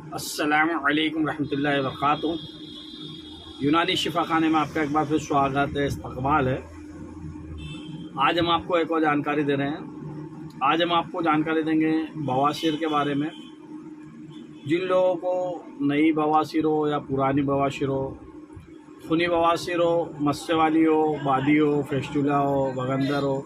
अस्सलामुअलैकुम रहमतुल्लाहि व बरकातुहू। यूनानी शिफा खाने में आपका एक बार फिर स्वागत है, इस्तकबाल है। आज हम आपको एक और जानकारी दे रहे हैं। आज हम आपको जानकारी देंगे बवासीर के बारे में। जिन लोगों को नई बवासीर हो या पुरानी बवासीर हो, खूनी बवासीर हो, मस्से वाली हो, बादी हो, फेस्टुला हो, बगंदर हो,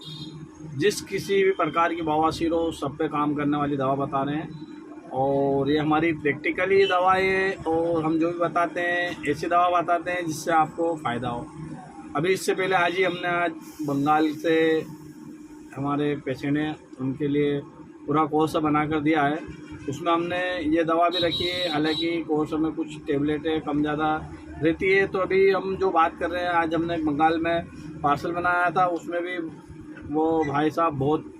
जिस किसी भी प्रकार की बवासीर हो, सब पे काम करने वाली दवा बता रहे हैं। और ये हमारी प्रैक्टिकली दवा है और हम जो भी बताते हैं ऐसी दवा बताते हैं जिससे आपको फ़ायदा हो। अभी इससे पहले हमने आज बंगाल से हमारे पेशेंट हैं, उनके लिए पूरा कोर्स बना कर दिया है। उसमें हमने ये दवा भी रखी है, हालांकि कोर्स में कुछ टेबलेटें कम ज़्यादा रहती है। तो अभी हम जो बात कर रहे हैं, आज हमने बंगाल में पार्सल बनाया था, उसमें भी वो भाई साहब बहुत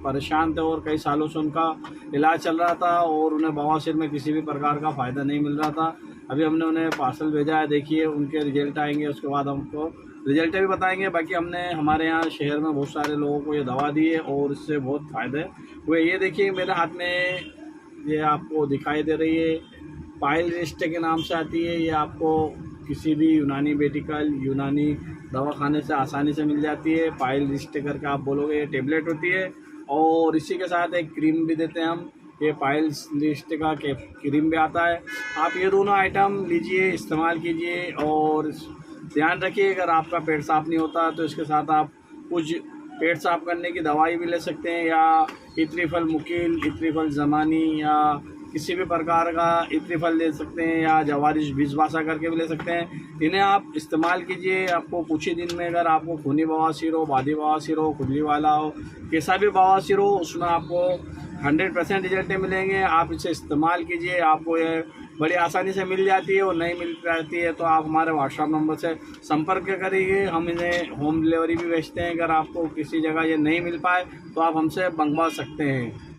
परेशान थे और कई सालों से उनका इलाज चल रहा था और उन्हें बवासीर में किसी भी प्रकार का फ़ायदा नहीं मिल रहा था। अभी हमने उन्हें पार्सल भेजा है, देखिए उनके रिजल्ट आएंगे, उसके बाद हमको रिजल्ट भी बताएंगे। बाकी हमने हमारे यहाँ शहर में बहुत सारे लोगों को ये दवा दी है और इससे बहुत फ़ायदे हुए। ये देखिए मेरे हाथ में ये आपको दिखाई दे रही है, पाइल रिस्ट के नाम से आती है। ये आपको किसी भी यूनानी मेडिकल यूनानी दवाखाने से आसानी से मिल जाती है। पाइल रिस्ट करके आप बोलोगे, ये टेबलेट होती है और इसी के साथ एक क्रीम भी देते हैं हम। ये पाइल्स लिस्ट का क्रीम भी आता है। आप ये दोनों आइटम लीजिए, इस्तेमाल कीजिए और ध्यान रखिए अगर आपका पेट साफ़ नहीं होता तो इसके साथ आप कुछ पेट साफ़ करने की दवाई भी ले सकते हैं, या इत्रिफल मुकील, इत्रिफल ज़मानी, या किसी भी प्रकार का इत्रिफल ले सकते हैं, या जवारिश बिजवासा करके भी ले सकते हैं। इन्हें आप इस्तेमाल कीजिए। आपको कुछ ही दिन में अगर आपको खूनी बवासीर हो, बादी बवासीर हो, खुजली वाला हो, कैसा भी बवासीर हो, उसमें आपको 100% रिजल्ट मिलेंगे। आप इसे इस्तेमाल कीजिए, आपको ये बड़ी आसानी से मिल जाती है। और नहीं मिल पाती है तो आप हमारे व्हाट्सएप नंबर से संपर्क करिए, हम इन्हें होम डिलीवरी भी भेजते हैं। अगर आपको किसी जगह ये नहीं मिल पाए तो आप हमसे मंगवा सकते हैं।